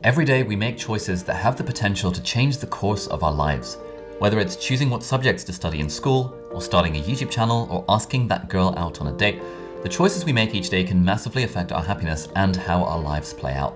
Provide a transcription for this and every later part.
Every day we make choices that have the potential to change the course of our lives. Whether it's choosing what subjects to study in school, or starting a YouTube channel, or asking that girl out on a date, the choices we make each day can massively affect our happiness and how our lives play out.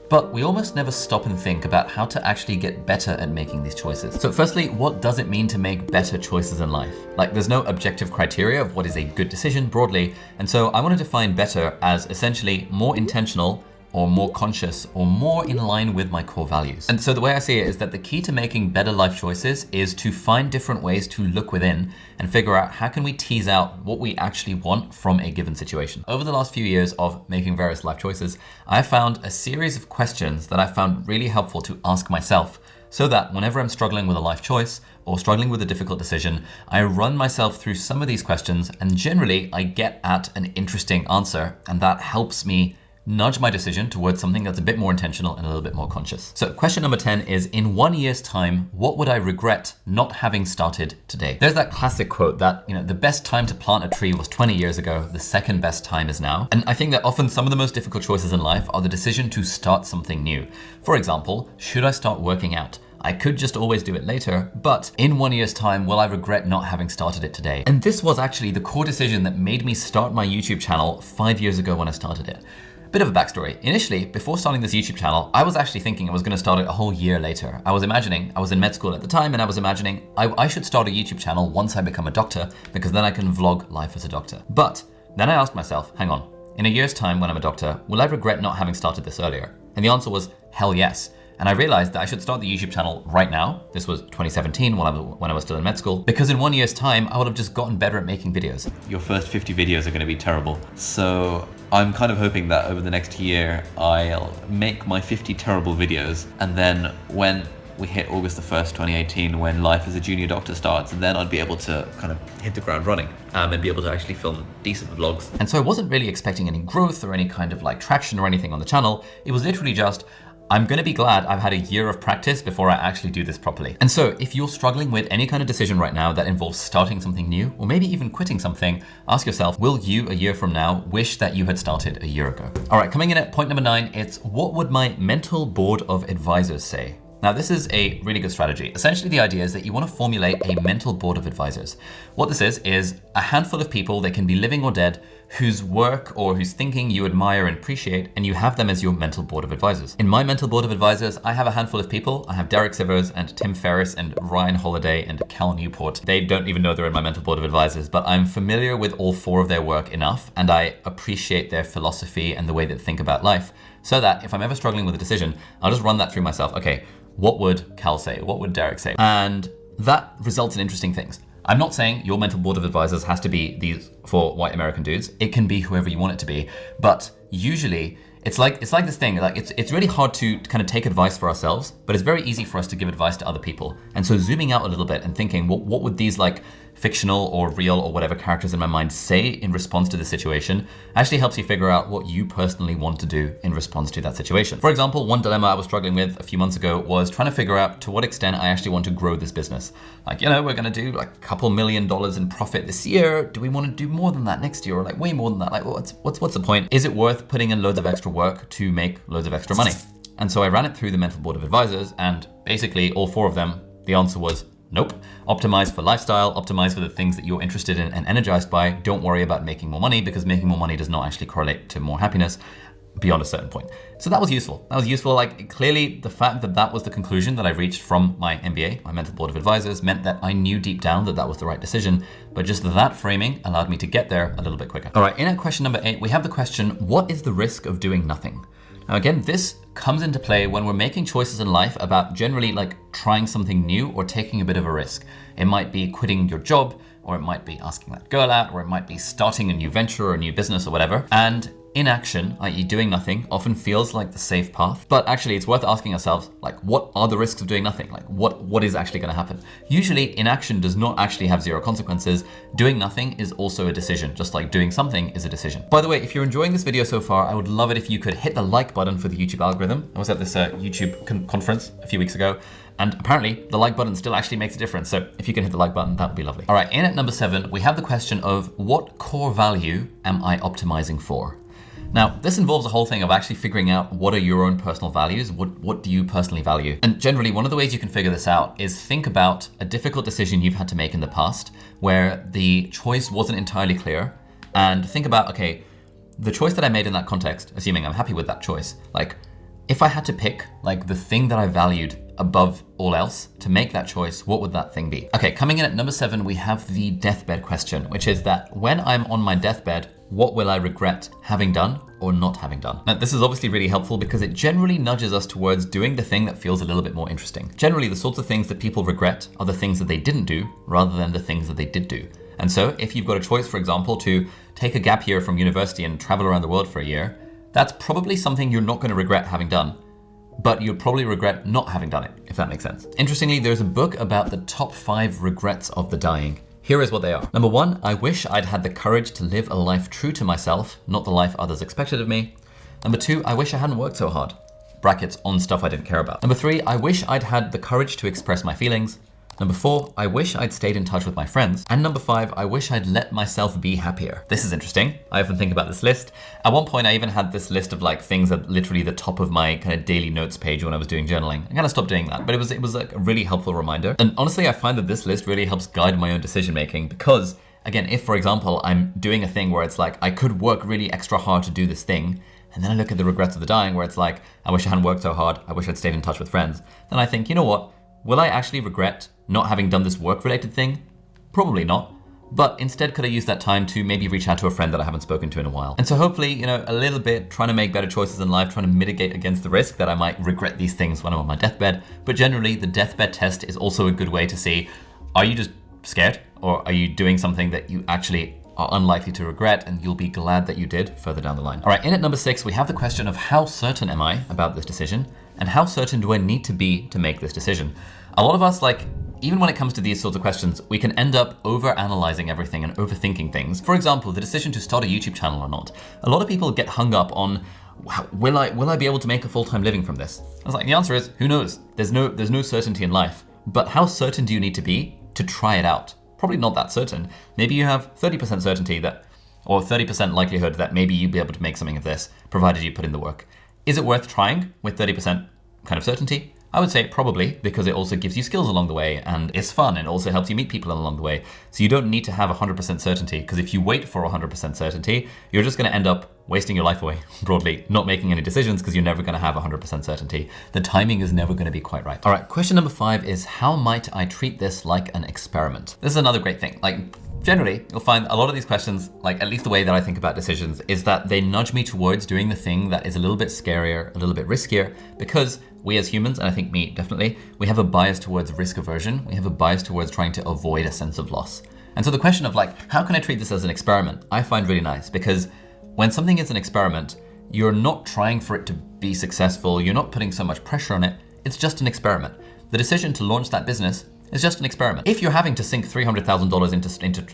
But we almost never stop and think about how to actually get better at making these choices. So firstly, what does it mean to make better choices in life? Like, there's no objective criteria of what is a good decision broadly, and so I want to define better as essentially more intentional, or more conscious, or more in line with my core values. And so the way I see it is that the key to making better life choices is to find different ways to look within and figure out how can we tease out what we actually want from a given situation. Over the last few years of making various life choices, I found a series of questions that I found really helpful to ask myself, so that whenever I'm struggling with a life choice or struggling with a difficult decision, I run myself through some of these questions and generally I get at an interesting answer, and that helps me nudge my decision towards something that's a bit more intentional and a little bit more conscious. So question number 10 is, in 1 year's time, what would I regret not having started today? There's that classic quote that, the best time to plant a tree was 20 years ago, the second best time is now. And I think that often some of the most difficult choices in life are the decision to start something new. For example, should I start working out? I could just always do it later, but in 1 year's time, will I regret not having started it today? And this was actually the core decision that made me start my YouTube channel 5 years ago when I started it. Bit of a backstory. Initially, before starting this YouTube channel, I was actually thinking I was gonna start it a whole year later. I was in med school at the time, and I was imagining I should start a YouTube channel once I become a doctor, because then I can vlog life as a doctor. But then I asked myself, hang on, in a year's time when I'm a doctor, will I regret not having started this earlier? And the answer was hell yes. And I realized that I should start the YouTube channel right now. This was 2017 when I was still in med school, because in 1 year's time, I would have just gotten better at making videos. Your first 50 videos are gonna be terrible. So I'm kind of hoping that over the next year, I'll make my 50 terrible videos. And then when we hit August the 1st, 2018, when life as a junior doctor starts, and then I'd be able to kind of hit the ground running and be able to actually film decent vlogs. And so I wasn't really expecting any growth or any kind of traction or anything on the channel. It was literally just, I'm gonna be glad I've had a year of practice before I actually do this properly. And so if you're struggling with any kind of decision right now that involves starting something new, or maybe even quitting something, ask yourself, will you a year from now wish that you had started a year ago? All right, coming in at point number 9, it's what would my mental board of advisors say? Now, this is a really good strategy. Essentially, the idea is that you want to formulate a mental board of advisors. What this is a handful of people, they can be living or dead, whose work or whose thinking you admire and appreciate, and you have them as your mental board of advisors. In my mental board of advisors, I have a handful of people. I have Derek Sivers and Tim Ferriss and Ryan Holiday and Cal Newport. They don't even know they're in my mental board of advisors, but I'm familiar with all 4 of their work enough, and I appreciate their philosophy and the way they think about life, so that if I'm ever struggling with a decision, I'll just run that through myself. Okay, what would Cal say? What would Derek say? And that results in interesting things. I'm not saying your mental board of advisors has to be these 4 white American dudes. It can be whoever you want it to be. But usually it's like this thing, it's really hard to kind of take advice for ourselves, but it's very easy for us to give advice to other people. And so zooming out a little bit and thinking, what would these fictional or real or whatever characters in my mind say in response to the situation actually helps you figure out what you personally want to do in response to that situation. For example, one dilemma I was struggling with a few months ago was trying to figure out to what extent I actually want to grow this business. We're gonna do a couple $1 million in profit this year. Do we want to do more than that next year, or way more than that? What's the point? Is it worth putting in loads of extra work to make loads of extra money? And so I ran it through the mental board of advisors, and basically all 4 of them, the answer was nope. Optimize for lifestyle, optimize for the things that you're interested in and energized by. Don't worry about making more money, because making more money does not actually correlate to more happiness beyond a certain point. So that was useful. Clearly the fact that that was the conclusion that I reached from my MBA, my mental board of advisors, meant that I knew deep down that that was the right decision, but just that framing allowed me to get there a little bit quicker. All right, in at question number 8, we have the question, what is the risk of doing nothing? Now again, this comes into play when we're making choices in life about generally trying something new or taking a bit of a risk. It might be quitting your job, or it might be asking that girl out, or it might be starting a new venture or a new business or whatever. And inaction, i.e. doing nothing, often feels like the safe path, but actually it's worth asking ourselves, what are the risks of doing nothing? What is actually gonna happen? Usually inaction does not actually have 0 consequences. Doing nothing is also a decision, just like doing something is a decision. By the way, if you're enjoying this video so far, I would love it if you could hit the like button for the YouTube algorithm. I was at this YouTube conference a few weeks ago, and apparently the like button still actually makes a difference. So if you can hit the like button, that would be lovely. All right, in at number 7, we have the question of what core value am I optimizing for? Now, this involves a whole thing of actually figuring out what are your own personal values, what do you personally value? And generally, one of the ways you can figure this out is think about a difficult decision you've had to make in the past where the choice wasn't entirely clear, and think about, okay, the choice that I made in that context, assuming I'm happy with that choice, like if I had to pick like the thing that I valued above all else to make that choice, what would that thing be? Okay, coming in at number 7, we have the deathbed question, which is that when I'm on my deathbed, what will I regret having done or not having done? Now, this is obviously really helpful because it generally nudges us towards doing the thing that feels a little bit more interesting. Generally, the sorts of things that people regret are the things that they didn't do rather than the things that they did do. And so if you've got a choice, for example, to take a gap year from university and travel around the world for a year, that's probably something you're not going to regret having done, but you'll probably regret not having done it, if that makes sense. Interestingly, there's a book about the top 5 regrets of the dying. Here is what they are. Number 1, I wish I'd had the courage to live a life true to myself, not the life others expected of me. Number 2, I wish I hadn't worked so hard. Brackets on stuff I didn't care about. Number 3, I wish I'd had the courage to express my feelings. Number 4, I wish I'd stayed in touch with my friends. And number 5, I wish I'd let myself be happier. This is interesting. I often think about this list. At one point, I even had this list of like things at literally the top of my kind of daily notes page when I was doing journaling. I kind of stopped doing that, but it was like a really helpful reminder. And honestly, I find that this list really helps guide my own decision making because, again, if for example, I'm doing a thing where it's like, I could work really extra hard to do this thing, and then I look at the regrets of the dying where it's like, I wish I hadn't worked so hard, I wish I'd stayed in touch with friends, then I think, you know what? Will I actually regret not having done this work-related thing? Probably not. But instead, could I use that time to maybe reach out to a friend that I haven't spoken to in a while? And so hopefully, a little bit trying to make better choices in life, trying to mitigate against the risk that I might regret these things when I'm on my deathbed. But generally, the deathbed test is also a good way to see, are you just scared? Or are you doing something that you actually are unlikely to regret and you'll be glad that you did further down the line? All right, in at number 6, we have the question of how certain am I about this decision? And how certain do I need to be to make this decision? A lot of us, even when it comes to these sorts of questions, we can end up over-analyzing everything and overthinking things. For example, the decision to start a YouTube channel or not. A lot of people get hung up on, will I be able to make a full-time living from this? I was like, the answer is, who knows? There's no certainty in life. But how certain do you need to be to try it out? Probably not that certain. Maybe you have 30% certainty or 30% likelihood that maybe you'll be able to make something of this, provided you put in the work. Is it worth trying with 30% kind of certainty? I would say probably, because it also gives you skills along the way and it's fun and also helps you meet people along the way. So you don't need to have 100% certainty, because if you wait for 100% certainty, you're just going to end up wasting your life away, broadly, not making any decisions because you're never going to have 100% certainty. The timing is never going to be quite right. All right, question number 5 is, how might I treat this like an experiment? This is another great thing. Generally, you'll find a lot of these questions, at least the way that I think about decisions, is that they nudge me towards doing the thing that is a little bit scarier, a little bit riskier, because we as humans, and I think me definitely, we have a bias towards risk aversion. We have a bias towards trying to avoid a sense of loss. And so the question of how can I treat this as an experiment, I find really nice, because when something is an experiment, you're not trying for it to be successful. You're not putting so much pressure on it. It's just an experiment. The decision to launch that business is just an experiment. If you're having to sink $300,000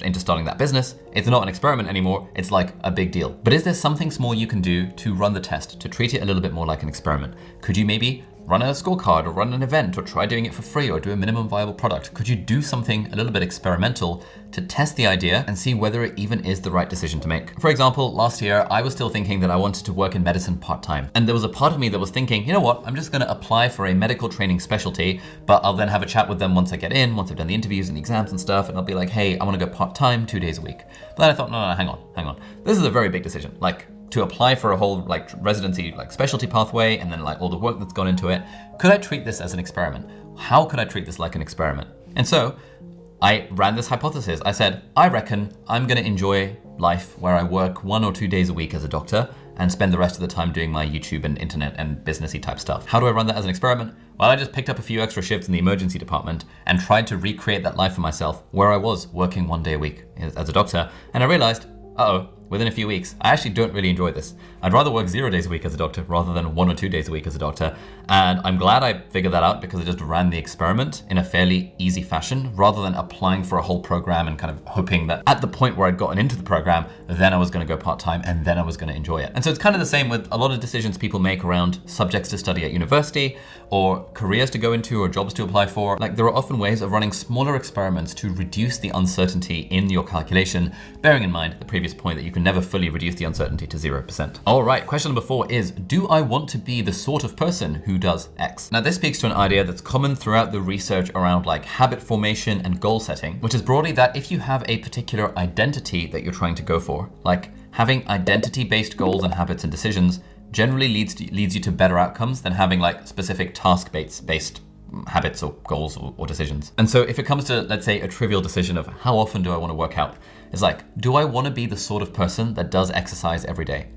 into starting that business, it's not an experiment anymore, it's like a big deal. But is there something small you can do to run the test, to treat it a little bit more like an experiment? Could you maybe run a scorecard or run an event or try doing it for free or do a minimum viable product? Could you do something a little bit experimental to test the idea and see whether it even is the right decision to make? For example, last year, I was still thinking that I wanted to work in medicine part-time. And there was a part of me that was thinking, you know what, I'm just gonna apply for a medical training specialty, but I'll then have a chat with them once I get in, once I've done the interviews and the exams and stuff, and I'll be like, hey, I wanna go part-time 2 days a week. But then I thought, no, hang on. This is a very big decision. To apply for a whole residency specialty pathway and then all the work that's gone into it. Could I treat this as an experiment? How could I treat this like an experiment? And so I ran this hypothesis. I said, I reckon I'm gonna enjoy life where I work 1 or 2 days a week as a doctor and spend the rest of the time doing my YouTube and internet and businessy type stuff. How do I run that as an experiment? Well, I just picked up a few extra shifts in the emergency department and tried to recreate that life for myself where I was working 1 day a week as a doctor. And I realized, within a few weeks, I actually don't really enjoy this. I'd rather work 0 days a week as a doctor rather than 1 or 2 days a week as a doctor. And I'm glad I figured that out because I just ran the experiment in a fairly easy fashion rather than applying for a whole program and kind of hoping that at the point where I'd gotten into the program, then I was gonna go part-time and then I was gonna enjoy it. And so it's kind of the same with a lot of decisions people make around subjects to study at university or careers to go into or jobs to apply for. There are often ways of running smaller experiments to reduce the uncertainty in your calculation, bearing in mind the previous point that you can can never fully reduce the uncertainty to 0%. All right, question number 4 is, do I want to be the sort of person who does X? Now this speaks to an idea that's common throughout the research around like habit formation and goal setting, which is broadly that if you have a particular identity that you're trying to go for, like having identity-based goals and habits and decisions generally leads you to better outcomes than having like specific task-based habits or goals or decisions. And so if it comes to, let's say, a trivial decision of how often do I want to work out, it's like, do I want to be the sort of person that does exercise every day?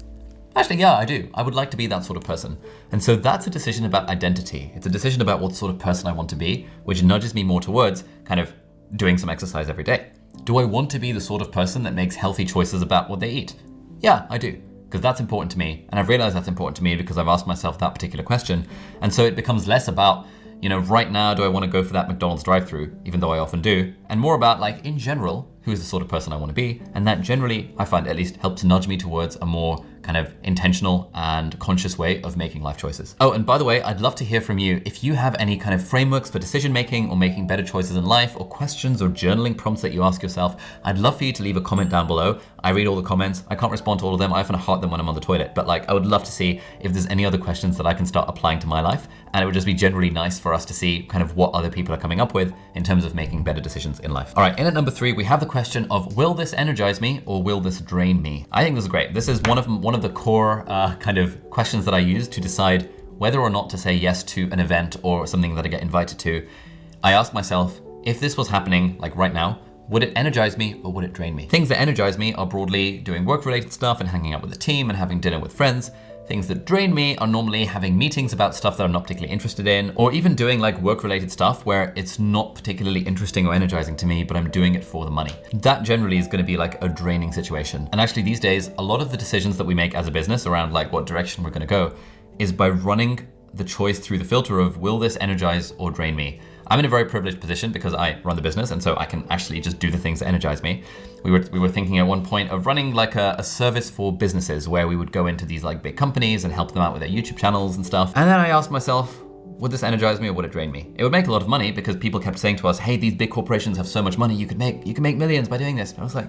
Actually, yeah, I do. I would like to be that sort of person. And so that's a decision about identity. It's a decision about what sort of person I want to be, which nudges me more towards kind of doing some exercise every day. Do I want to be the sort of person that makes healthy choices about what they eat? Yeah, I do. Because that's important to me. And I've realized that's important to me because I've asked myself that particular question. And so it becomes less about, right now, do I want to go for that McDonald's drive-thru, even though I often do, and more about like, in general, who is the sort of person I want to be. And that generally, I find at least, helps nudge me towards a more kind of intentional and conscious way of making life choices. Oh, and by the way, I'd love to hear from you. If you have any kind of frameworks for decision making or making better choices in life, or questions or journaling prompts that you ask yourself, I'd love for you to leave a comment down below. I read all the comments. I can't respond to all of them. I often heart them when I'm on the toilet, but like, I would love to see if there's any other questions that I can start applying to my life. And it would just be generally nice for us to see kind of what other people are coming up with in terms of making better decisions in life. All right, in at number 3, we have the question of, will this energize me or will this drain me? I think this is great. This is one of the core kind of questions that I use to decide whether or not to say yes to an event or something that I get invited to. I ask myself, if this was happening like right now, would it energize me or would it drain me? Things that energize me are broadly doing work-related stuff and hanging out with the team and having dinner with friends. Things that drain me are normally having meetings about stuff that I'm not particularly interested in, or even doing like work-related stuff where it's not particularly interesting or energizing to me, but I'm doing it for the money. That generally is going to be like a draining situation. And actually these days, a lot of the decisions that we make as a business around like what direction we're going to go is by running the choice through the filter of, will this energize or drain me? I'm in a very privileged position because I run the business, and so I can actually just do the things that energize me. We were thinking at one point of running like a service for businesses where we would go into these like big companies and help them out with their YouTube channels and stuff. And then I asked myself, would this energize me or would it drain me? It would make a lot of money because people kept saying to us, hey, these big corporations have so much money, you can make millions by doing this. And I was like,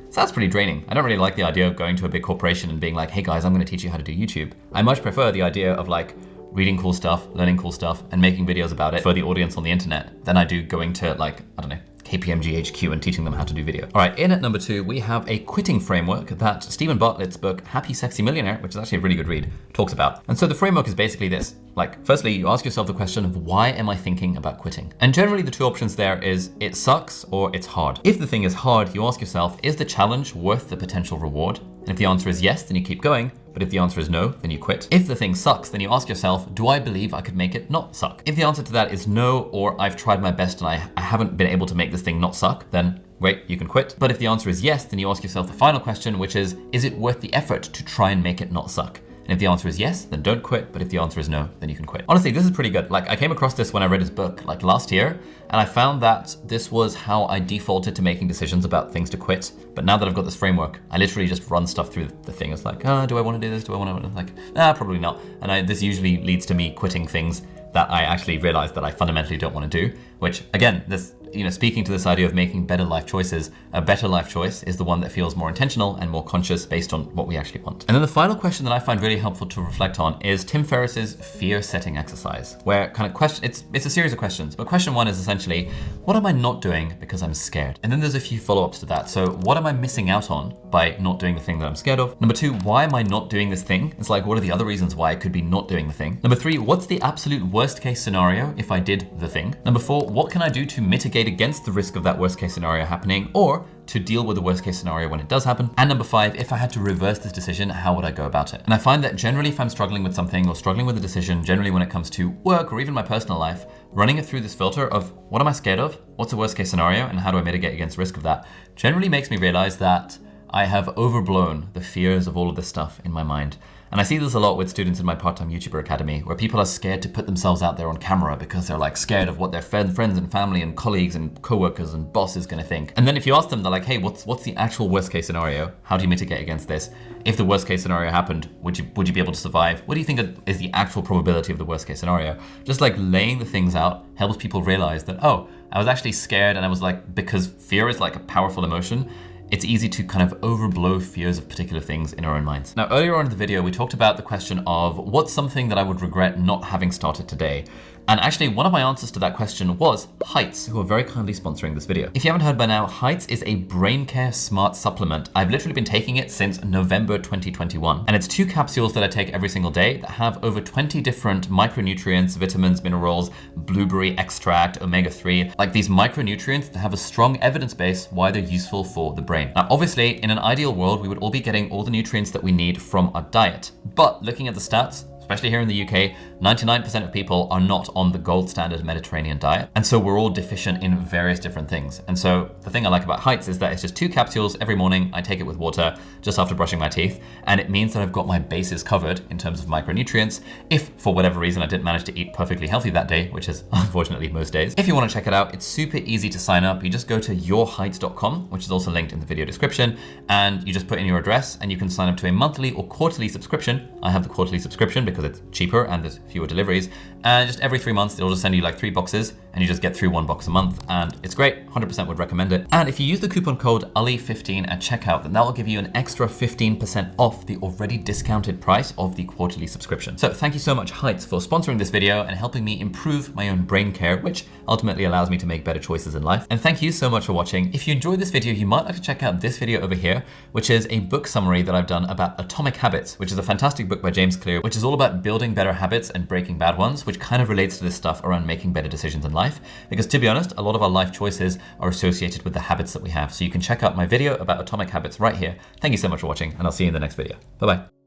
so that's pretty draining. I don't really like the idea of going to a big corporation and being like, hey guys, I'm gonna teach you how to do YouTube. I much prefer the idea of like reading cool stuff, learning cool stuff, and making videos about it for the audience on the internet than I do going to like, I don't know, KPMG HQ and teaching them how to do video. All right, in at number 2, we have a quitting framework that Stephen Bartlett's book, Happy Sexy Millionaire, which is actually a really good read, talks about. And so the framework is basically this. Like, firstly, you ask yourself the question of, why am I thinking about quitting? And generally the 2 options there is, it sucks or it's hard. If the thing is hard, you ask yourself, is the challenge worth the potential reward? And if the answer is yes, then you keep going. But if the answer is no, then you quit. If the thing sucks, then you ask yourself, do I believe I could make it not suck? If the answer to that is no, or I've tried my best and I haven't been able to make this thing not suck, then great, you can quit. But if the answer is yes, then you ask yourself the final question, which is it worth the effort to try and make it not suck? And if the answer is yes, then don't quit. But if the answer is no, then you can quit. Honestly, this is pretty good. Like, I came across this when I read his book like last year, and I found that this was how I defaulted to making decisions about things to quit. But now that I've got this framework, I literally just run stuff through the thing. It's like, do I want to do this? Do I want to? Like, probably not. And this usually leads to me quitting things that I actually realize that I fundamentally don't want to do, which again, this, speaking to this idea of making better life choices, a better life choice is the one that feels more intentional and more conscious based on what we actually want. And then the final question that I find really helpful to reflect on is Tim Ferriss's fear setting exercise, where kind of it's a series of questions, but question 1 is essentially, what am I not doing because I'm scared? And then there's a few follow-ups to that. So what am I missing out on by not doing the thing that I'm scared of? Number 2, why am I not doing this thing? It's like, what are the other reasons why I could be not doing the thing? Number 3, what's the absolute worst case scenario if I did the thing? Number 4, what can I do to mitigate against the risk of that worst case scenario happening, or to deal with the worst case scenario when it does happen? And number 5, if I had to reverse this decision, how would I go about it? And I find that generally if I'm struggling with something or struggling with a decision, generally when it comes to work or even my personal life, running it through this filter of what am I scared of? What's the worst case scenario? And how do I mitigate against risk of that? Generally makes me realize that I have overblown the fears of all of this stuff in my mind. And I see this a lot with students in my part-time YouTuber Academy, where people are scared to put themselves out there on camera because they're like scared of what their friends and family and colleagues and coworkers and boss is gonna think. And then if you ask them, they're like, hey, what's the actual worst case scenario? How do you mitigate against this? If the worst case scenario happened, would you be able to survive? What do you think is the actual probability of the worst case scenario? Just like laying the things out helps people realize that, oh, I was actually scared, and I was like, because fear is like a powerful emotion, it's easy to kind of overblow fears of particular things in our own minds. Now, earlier on in the video, we talked about the question of what's something that I would regret not having started today. And actually, one of my answers to that question was Heights, who are very kindly sponsoring this video. If you haven't heard by now, Heights is a brain care smart supplement. I've literally been taking it since November 2021. And it's 2 capsules that I take every single day that have over 20 different micronutrients, vitamins, minerals, blueberry extract, omega-3, like these micronutrients that have a strong evidence base why they're useful for the brain. Now, obviously, in an ideal world, we would all be getting all the nutrients that we need from our diet. But looking at the stats, especially here in the UK, 99% of people are not on the gold standard Mediterranean diet. And so we're all deficient in various different things. And so the thing I like about Heights is that it's just 2 capsules every morning. I take it with water just after brushing my teeth. And it means that I've got my bases covered in terms of micronutrients. If for whatever reason I didn't manage to eat perfectly healthy that day, which is unfortunately most days. If you want to check it out, it's super easy to sign up. You just go to yourheights.com, which is also linked in the video description. And you just put in your address and you can sign up to a monthly or quarterly subscription. I have the quarterly subscription because it's cheaper and there's fewer deliveries, and just every 3 months it'll just send you like 3 boxes and you just get through 1 box a month, and it's great. 100% would recommend it. And if you use the coupon code ULI15 at checkout, then that will give you an extra 15% off the already discounted price of the quarterly subscription. So thank you so much, Heights, for sponsoring this video and helping me improve my own brain care, which ultimately allows me to make better choices in life. And thank you so much for watching. If you enjoyed this video, you might like to check out this video over here, which is a book summary that I've done about Atomic Habits, which is a fantastic book by James Clear, which is all about building better habits and breaking bad ones, which kind of relates to this stuff around making better decisions in life. Because to be honest, a lot of our life choices are associated with the habits that we have. So you can check out my video about Atomic Habits right here. Thank you so much for watching, and I'll see you in the next video. Bye-bye.